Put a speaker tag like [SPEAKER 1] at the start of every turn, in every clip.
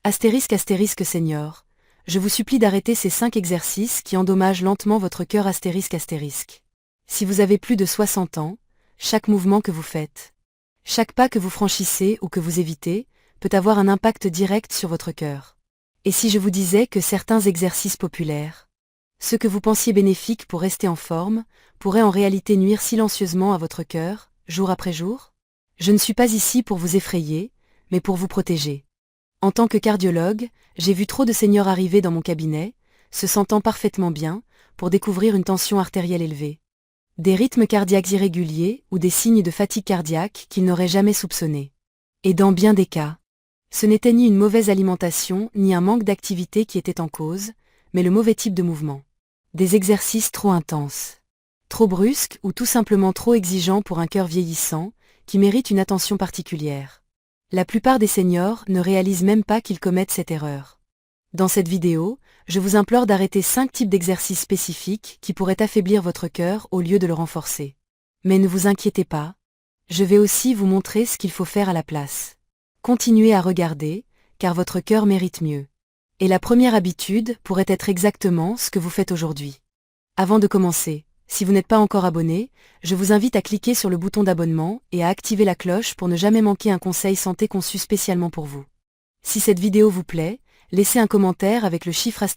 [SPEAKER 1] Astérisque senior, je vous supplie d'arrêter ces 5 exercices qui endommagent lentement votre cœur astérisque. Si vous avez plus de 60 ans, chaque mouvement que vous faites, chaque pas que vous franchissez ou que vous évitez, peut avoir un impact direct sur votre cœur. Et si je vous disais que certains exercices populaires, ceux que vous pensiez bénéfiques pour rester en forme, pourraient en réalité nuire silencieusement à votre cœur, jour après jour? Je ne suis pas ici pour vous effrayer, mais pour vous protéger. En tant que cardiologue, j'ai vu trop de seniors arriver dans mon cabinet, se sentant parfaitement bien, pour découvrir une tension artérielle élevée, des rythmes cardiaques irréguliers ou des signes de fatigue cardiaque qu'ils n'auraient jamais soupçonnés. Et dans bien des cas, ce n'était ni une mauvaise alimentation ni un manque d'activité qui était en cause, mais le mauvais type de mouvement. Des exercices trop intenses, trop brusques ou tout simplement trop exigeants pour un cœur vieillissant, qui mérite une attention particulière. La plupart des seniors ne réalisent même pas qu'ils commettent cette erreur. Dans cette vidéo, je vous implore d'arrêter 5 types d'exercices spécifiques qui pourraient affaiblir votre cœur au lieu de le renforcer. Mais ne vous inquiétez pas, je vais aussi vous montrer ce qu'il faut faire à la place. Continuez à regarder, car votre cœur mérite mieux. Et la première habitude pourrait être exactement ce que vous faites aujourd'hui. Avant de commencer, si vous n'êtes pas encore abonné, je vous invite à cliquer sur le bouton d'abonnement et à activer la cloche pour ne jamais manquer un conseil santé conçu spécialement pour vous. Si cette vidéo vous plaît, laissez un commentaire avec le chiffre un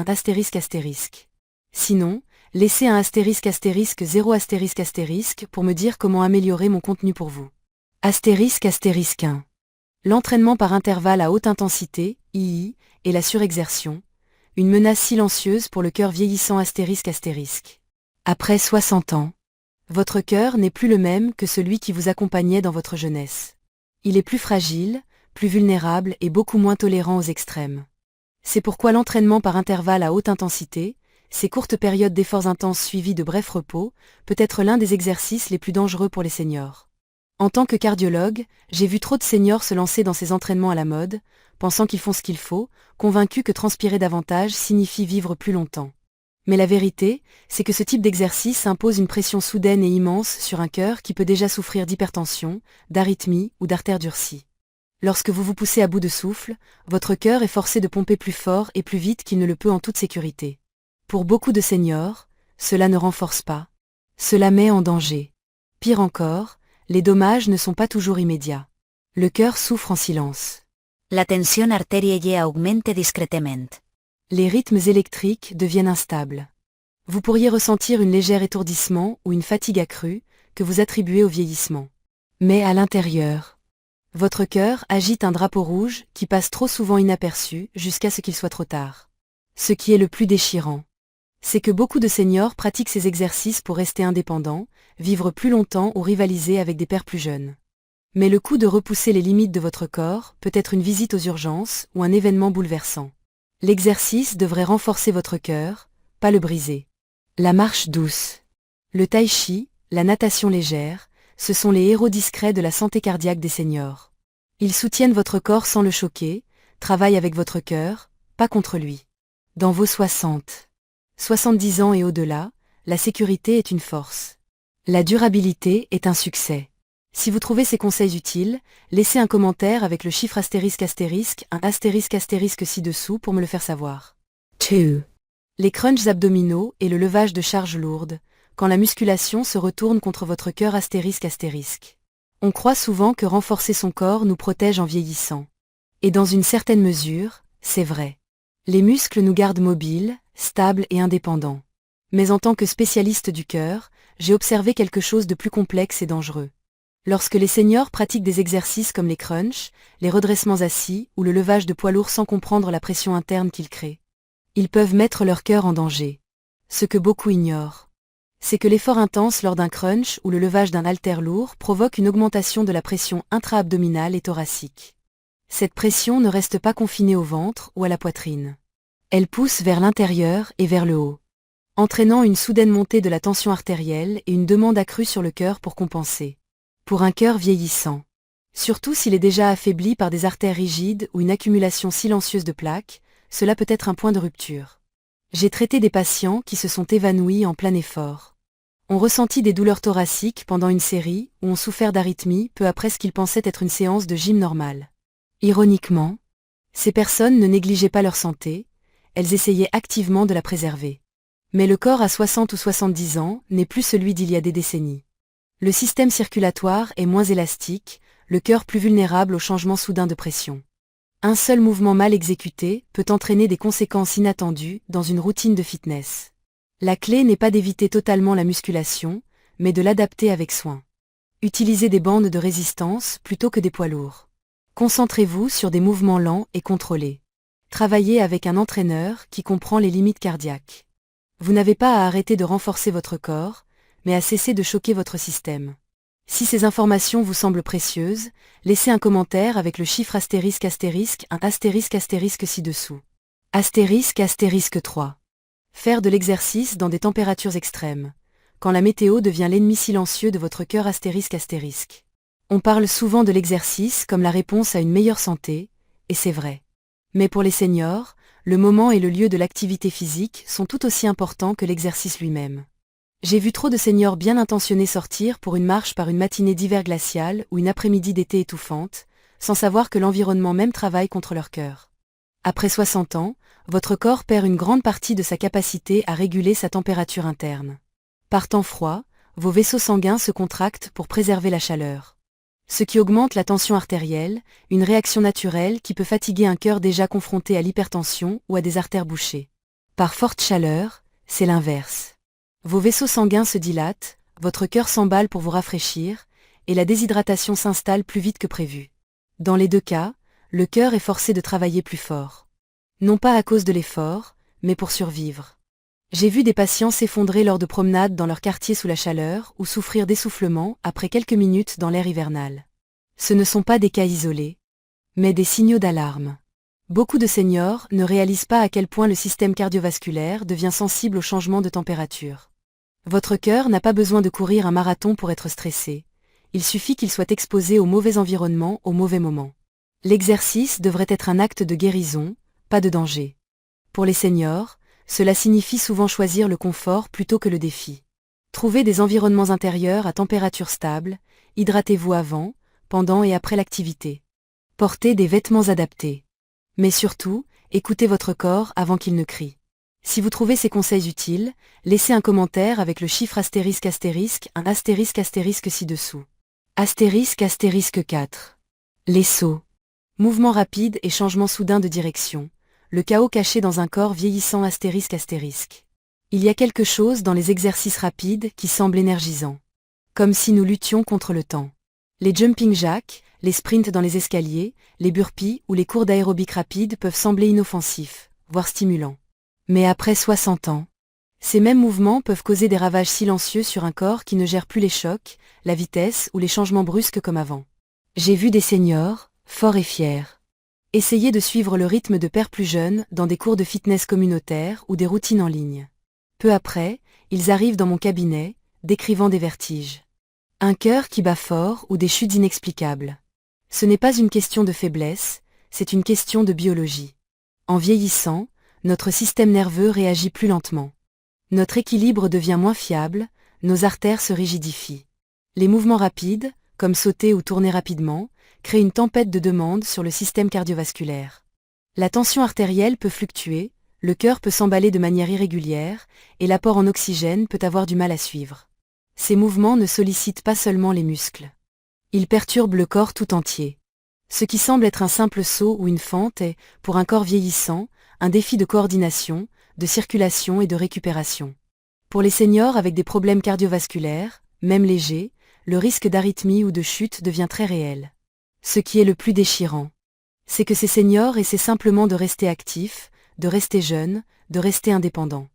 [SPEAKER 1] astérisque. Sinon, laissez un astérisque 0 astérisque pour me dire comment améliorer mon contenu pour vous. Astérisque 1. L'entraînement par intervalle à haute intensité, II, et la surexertion, une menace silencieuse pour le cœur vieillissant astérisque. Après 60 ans, votre cœur n'est plus le même que celui qui vous accompagnait dans votre jeunesse. Il est plus fragile, plus vulnérable et beaucoup moins tolérant aux extrêmes. C'est pourquoi l'entraînement par intervalle à haute intensité, ces courtes périodes d'efforts intenses suivies de brefs repos, peut être l'un des exercices les plus dangereux pour les seniors. En tant que cardiologue, j'ai vu trop de seniors se lancer dans ces entraînements à la mode, pensant qu'ils font ce qu'il faut, convaincus que transpirer davantage signifie vivre plus longtemps. Mais la vérité, c'est que ce type d'exercice impose une pression soudaine et immense sur un cœur qui peut déjà souffrir d'hypertension, d'arythmie ou d'artères durcies. Lorsque vous vous poussez à bout de souffle, votre cœur est forcé de pomper plus fort et plus vite qu'il ne le peut en toute sécurité. Pour beaucoup de seniors, cela ne renforce pas. Cela met en danger. Pire encore, les dommages ne sont pas toujours immédiats. Le cœur souffre en silence.
[SPEAKER 2] La tensión arterielle augmente discretement.
[SPEAKER 1] Les rythmes électriques deviennent instables. Vous pourriez ressentir un léger étourdissement ou une fatigue accrue que vous attribuez au vieillissement. Mais à l'intérieur, votre cœur agite un drapeau rouge qui passe trop souvent inaperçu jusqu'à ce qu'il soit trop tard. Ce qui est le plus déchirant, c'est que beaucoup de seniors pratiquent ces exercices pour rester indépendants, vivre plus longtemps ou rivaliser avec des pairs plus jeunes. Mais le coup de repousser les limites de votre corps peut être une visite aux urgences ou un événement bouleversant. L'exercice devrait renforcer votre cœur, pas le briser. La marche douce, le tai chi, la natation légère, ce sont les héros discrets de la santé cardiaque des seniors. Ils soutiennent votre corps sans le choquer, travaillent avec votre cœur, pas contre lui. Dans vos 70 ans et au-delà, la sécurité est une force. La durabilité est un succès. Si vous trouvez ces conseils utiles, laissez un commentaire avec le chiffre un astérisque ci-dessous pour me le faire savoir. 2. Les crunchs abdominaux et le levage de charges lourdes, quand la musculation se retourne contre votre cœur astérisque. On croit souvent que renforcer son corps nous protège en vieillissant. Et dans une certaine mesure, c'est vrai. Les muscles nous gardent mobiles, stables et indépendants. Mais en tant que spécialiste du cœur, j'ai observé quelque chose de plus complexe et dangereux. Lorsque les seniors pratiquent des exercices comme les crunchs, les redressements assis ou le levage de poids lourds sans comprendre la pression interne qu'ils créent, ils peuvent mettre leur cœur en danger. Ce que beaucoup ignorent, c'est que l'effort intense lors d'un crunch ou le levage d'un haltère lourd provoque une augmentation de la pression intra-abdominale et thoracique. Cette pression ne reste pas confinée au ventre ou à la poitrine. Elle pousse vers l'intérieur et vers le haut, entraînant une soudaine montée de la tension artérielle et une demande accrue sur le cœur pour compenser. Pour un cœur vieillissant, surtout s'il est déjà affaibli par des artères rigides ou une accumulation silencieuse de plaques, cela peut être un point de rupture. J'ai traité des patients qui se sont évanouis en plein effort. Ont ressenti des douleurs thoraciques pendant une série ou ont souffert d'arythmie peu après ce qu'ils pensaient être une séance de gym normale. Ironiquement, Ces personnes ne négligeaient pas leur santé, elles essayaient activement de la préserver. Mais le corps à 60 ou 70 ans n'est plus celui d'il y a des décennies. Le système circulatoire est moins élastique, le cœur plus vulnérable aux changements soudains de pression. Un seul mouvement mal exécuté peut entraîner des conséquences inattendues dans une routine de fitness. La clé n'est pas d'éviter totalement la musculation, mais de l'adapter avec soin. Utilisez des bandes de résistance plutôt que des poids lourds. Concentrez-vous sur des mouvements lents et contrôlés. Travaillez avec un entraîneur qui comprend les limites cardiaques. Vous n'avez pas à arrêter de renforcer votre corps, mais à cesser de choquer votre système. Si ces informations vous semblent précieuses, laissez un commentaire avec le chiffre un astérisque ci-dessous. Astérisque 3. Faire de l'exercice dans des températures extrêmes. Quand la météo devient l'ennemi silencieux de votre cœur astérisque. On parle souvent de l'exercice comme la réponse à une meilleure santé, et c'est vrai. Mais pour les seniors, le moment et le lieu de l'activité physique sont tout aussi importants que l'exercice lui-même. J'ai vu trop de seniors bien intentionnés sortir pour une marche par une matinée d'hiver glacial ou une après-midi d'été étouffante, sans savoir que l'environnement même travaille contre leur cœur. Après 60 ans, votre corps perd une grande partie de sa capacité à réguler sa température interne. Par temps froid, vos vaisseaux sanguins se contractent pour préserver la chaleur. Ce qui augmente la tension artérielle, une réaction naturelle qui peut fatiguer un cœur déjà confronté à l'hypertension ou à des artères bouchées. Par forte chaleur, c'est l'inverse. Vos vaisseaux sanguins se dilatent, votre cœur s'emballe pour vous rafraîchir, et la déshydratation s'installe plus vite que prévu. Dans les deux cas, le cœur est forcé de travailler plus fort. Non pas à cause de l'effort, mais pour survivre. J'ai vu des patients s'effondrer lors de promenades dans leur quartier sous la chaleur ou souffrir d'essoufflement après quelques minutes dans l'air hivernal. Ce ne sont pas des cas isolés, mais des signaux d'alarme. Beaucoup de seniors ne réalisent pas à quel point le système cardiovasculaire devient sensible aux changements de température. Votre cœur n'a pas besoin de courir un marathon pour être stressé. Il suffit qu'il soit exposé au mauvais environnement au mauvais moment. L'exercice devrait être un acte de guérison, pas de danger. Pour les seniors, cela signifie souvent choisir le confort plutôt que le défi. Trouvez des environnements intérieurs à température stable, hydratez-vous avant, pendant et après l'activité. Portez des vêtements adaptés. Mais surtout, écoutez votre corps avant qu'il ne crie. Si vous trouvez ces conseils utiles, laissez un commentaire avec le chiffre un astérisque ci-dessous. Astérisque 4. Les sauts. Mouvement rapide et changement soudain de direction. Le chaos caché dans un corps vieillissant astérisque. Il y a quelque chose dans les exercices rapides qui semble énergisant. Comme si nous luttions contre le temps. Les jumping jacks, les sprints dans les escaliers, les burpees ou les cours d'aérobic rapide peuvent sembler inoffensifs, voire stimulants. Mais après 60 ans, ces mêmes mouvements peuvent causer des ravages silencieux sur un corps qui ne gère plus les chocs, la vitesse ou les changements brusques comme avant. J'ai vu des seniors, forts et fiers, essayer de suivre le rythme de pères plus jeunes dans des cours de fitness communautaires ou des routines en ligne. Peu après, ils arrivent dans mon cabinet, décrivant des vertiges. Un cœur qui bat fort ou des chutes inexplicables. Ce n'est pas une question de faiblesse, c'est une question de biologie. En vieillissant, notre système nerveux réagit plus lentement. Notre équilibre devient moins fiable, nos artères se rigidifient. Les mouvements rapides, comme sauter ou tourner rapidement, créent une tempête de demande sur le système cardiovasculaire. La tension artérielle peut fluctuer, le cœur peut s'emballer de manière irrégulière, et l'apport en oxygène peut avoir du mal à suivre. Ces mouvements ne sollicitent pas seulement les muscles. Ils perturbent le corps tout entier. Ce qui semble être un simple saut ou une fente est, pour un corps vieillissant, un défi de coordination, de circulation et de récupération. Pour les seniors avec des problèmes cardiovasculaires, même légers, le risque d'arythmie ou de chute devient très réel. Ce qui est le plus déchirant, c'est que ces seniors essaient simplement de rester actifs, de rester jeunes, de rester indépendants.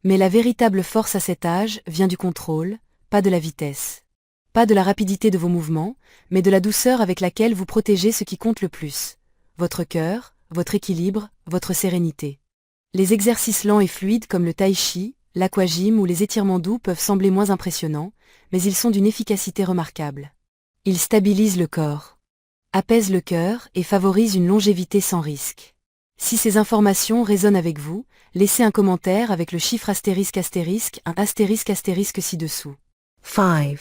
[SPEAKER 1] Mais la véritable force à cet âge vient du contrôle, pas de la vitesse. Pas de la rapidité de vos mouvements, mais de la douceur avec laquelle vous protégez ce qui compte le plus. Votre cœur, votre équilibre, votre sérénité. Les exercices lents et fluides comme le tai chi, l'aquagym ou les étirements doux peuvent sembler moins impressionnants, mais ils sont d'une efficacité remarquable. Ils stabilisent le corps, apaisent le cœur et favorisent une longévité sans risque. Si ces informations résonnent avec vous, laissez un commentaire avec le chiffre un astérisque ci-dessous.
[SPEAKER 3] 5.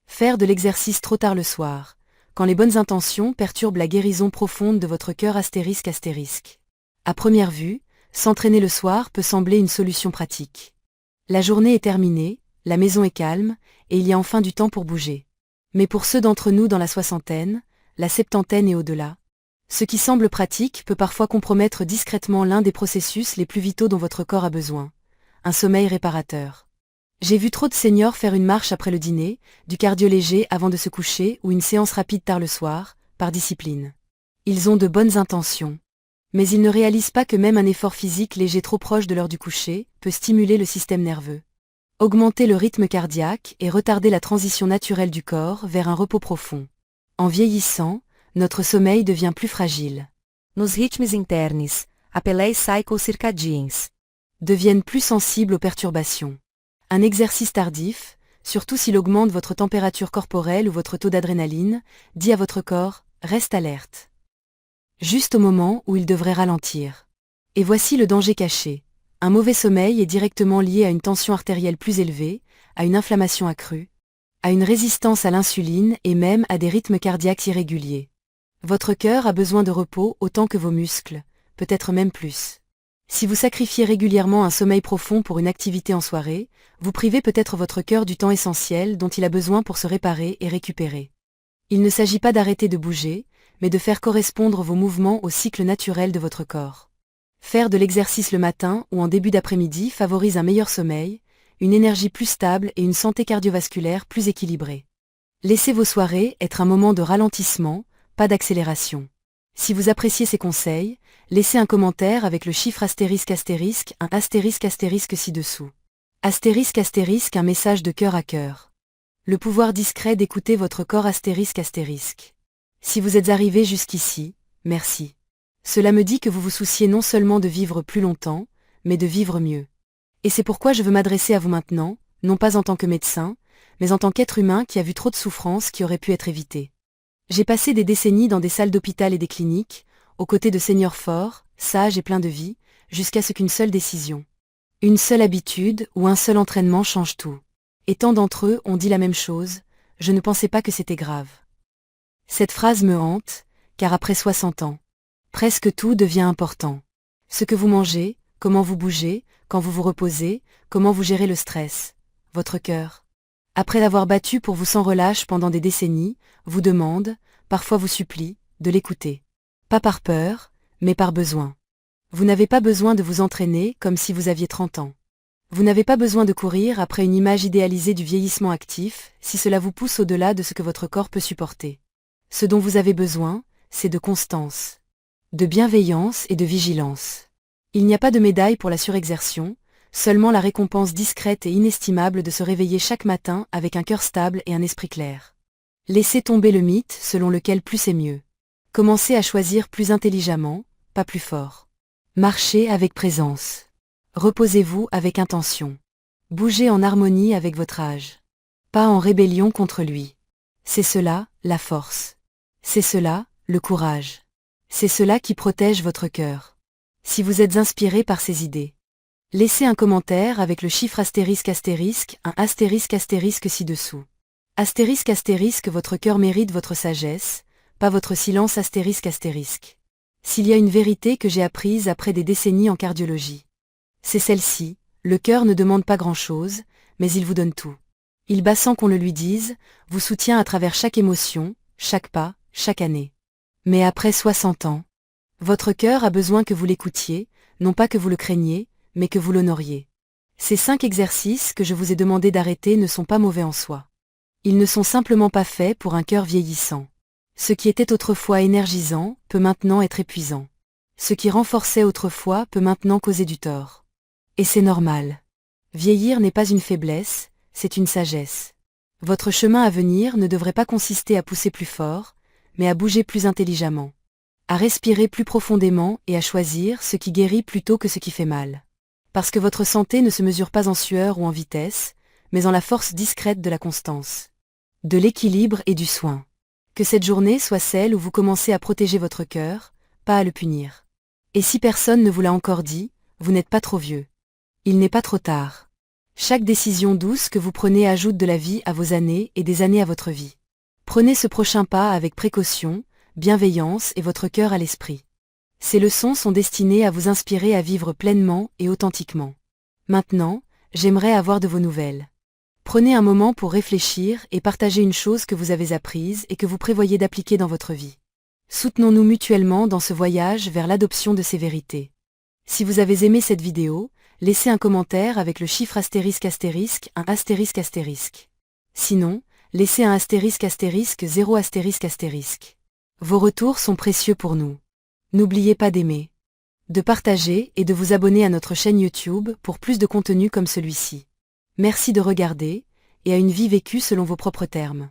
[SPEAKER 1] Faire de l'exercice trop tard le soir. quand les bonnes intentions perturbent la guérison profonde de votre cœur astérisque astérisque. À première vue, s'entraîner le soir peut sembler une solution pratique. La journée est terminée, la maison est calme, et il y a enfin du temps pour bouger. Mais pour ceux d'entre nous dans la soixantaine, la septantaine et au-delà, ce qui semble pratique peut parfois compromettre discrètement l'un des processus les plus vitaux dont votre corps a besoin, un sommeil réparateur. J'ai vu trop de seniors faire une marche après le dîner, du cardio léger avant de se coucher ou une séance rapide tard le soir, par discipline. Ils ont de bonnes intentions. Mais ils ne réalisent pas que même un effort physique léger trop proche de l'heure du coucher peut stimuler le système nerveux, augmenter le rythme cardiaque et retarder la transition naturelle du corps vers un repos profond. En vieillissant, notre sommeil devient plus fragile.
[SPEAKER 3] Nos ritmos internos, apelés cycles circadiens,
[SPEAKER 1] deviennent plus sensibles aux perturbations. Un exercice tardif, surtout s'il augmente votre température corporelle ou votre taux d'adrénaline, dit à votre corps « reste alerte ». Juste au moment où il devrait ralentir. Et voici le danger caché. Un mauvais sommeil est directement lié à une tension artérielle plus élevée, à une inflammation accrue, à une résistance à l'insuline et même à des rythmes cardiaques irréguliers. Votre cœur a besoin de repos autant que vos muscles, peut-être même plus. Si vous sacrifiez régulièrement un sommeil profond pour une activité en soirée, vous privez peut-être votre cœur du temps essentiel dont il a besoin pour se réparer et récupérer. Il ne s'agit pas d'arrêter de bouger, mais de faire correspondre vos mouvements au cycle naturel de votre corps. Faire de l'exercice le matin ou en début d'après-midi favorise un meilleur sommeil, une énergie plus stable et une santé cardiovasculaire plus équilibrée. Laissez vos soirées être un moment de ralentissement, pas d'accélération. Si vous appréciez ces conseils, laissez un commentaire avec le chiffre astérisque astérisque, un astérisque astérisque ci-dessous. Astérisque astérisque, un message de cœur à cœur. Le pouvoir discret d'écouter votre corps astérisque astérisque. Si vous êtes arrivé jusqu'ici, merci. Cela me dit que vous vous souciez non seulement de vivre plus longtemps, mais de vivre mieux. Et c'est pourquoi je veux m'adresser à vous maintenant, non pas en tant que médecin, mais en tant qu'être humain qui a vu trop de souffrances qui auraient pu être évitées. J'ai passé des décennies dans des salles d'hôpital et des cliniques, aux côtés de seniors forts, sages et pleins de vie, jusqu'à ce qu'une seule décision, une seule habitude ou un seul entraînement change tout. Et tant d'entre eux ont dit la même chose, je ne pensais pas que c'était grave. Cette phrase me hante, car après 60 ans, presque tout devient important. Ce que vous mangez, comment vous bougez, quand vous vous reposez, comment vous gérez le stress, votre cœur. Après l'avoir battu pour vous sans relâche pendant des décennies, vous demande, parfois vous supplie, de l'écouter. Pas par peur, mais par besoin. Vous n'avez pas besoin de vous entraîner comme si vous aviez 30 ans. Vous n'avez pas besoin de courir après une image idéalisée du vieillissement actif, si cela vous pousse au-delà de ce que votre corps peut supporter. Ce dont vous avez besoin, c'est de constance, de bienveillance et de vigilance. Il n'y a pas de médaille pour la surexertion, seulement la récompense discrète et inestimable de se réveiller chaque matin avec un cœur stable et un esprit clair. Laissez tomber le mythe selon lequel plus est mieux. Commencez à choisir plus intelligemment, pas plus fort. Marchez avec présence. Reposez-vous avec intention. Bougez en harmonie avec votre âge. Pas en rébellion contre lui. C'est cela, la force. C'est cela, le courage. C'est cela qui protège votre cœur. Si vous êtes inspiré par ces idées, laissez un commentaire avec le chiffre astérisque astérisque, un astérisque astérisque ci-dessous. Astérisque astérisque, votre cœur mérite votre sagesse, pas votre silence astérisque astérisque. S'il y a une vérité que j'ai apprise après des décennies en cardiologie, c'est celle-ci, le cœur ne demande pas grand-chose, mais il vous donne tout. Il bat sans qu'on le lui dise, vous soutient à travers chaque émotion, chaque pas, chaque année. Mais après 60 ans, votre cœur a besoin que vous l'écoutiez, non pas que vous le craigniez, mais que vous l'honoriez. Ces 5 exercices que je vous ai demandé d'arrêter ne sont pas mauvais en soi. Ils ne sont simplement pas faits pour un cœur vieillissant. Ce qui était autrefois énergisant peut maintenant être épuisant. Ce qui renforçait autrefois peut maintenant causer du tort. Et c'est normal. Vieillir n'est pas une faiblesse, c'est une sagesse. Votre chemin à venir ne devrait pas consister à pousser plus fort, mais à bouger plus intelligemment. À respirer plus profondément et à choisir ce qui guérit plutôt que ce qui fait mal. Parce que votre santé ne se mesure pas en sueur ou en vitesse, mais en la force discrète de la constance, de l'équilibre et du soin. Que cette journée soit celle où vous commencez à protéger votre cœur, pas à le punir. Et si personne ne vous l'a encore dit, vous n'êtes pas trop vieux. Il n'est pas trop tard. Chaque décision douce que vous prenez ajoute de la vie à vos années et des années à votre vie. Prenez ce prochain pas avec précaution, bienveillance et votre cœur à l'esprit. Ces leçons sont destinées à vous inspirer à vivre pleinement et authentiquement. Maintenant, j'aimerais avoir de vos nouvelles. Prenez un moment pour réfléchir et partager une chose que vous avez apprise et que vous prévoyez d'appliquer dans votre vie. Soutenons-nous mutuellement dans ce voyage vers l'adoption de ces vérités. Si vous avez aimé cette vidéo, laissez un commentaire avec le chiffre ***, un ***. Sinon, laissez un ***0 ***. Vos retours sont précieux pour nous. N'oubliez pas d'aimer, de partager et de vous abonner à notre chaîne YouTube pour plus de contenu comme celui-ci. Merci de regarder, et à une vie vécue selon vos propres termes.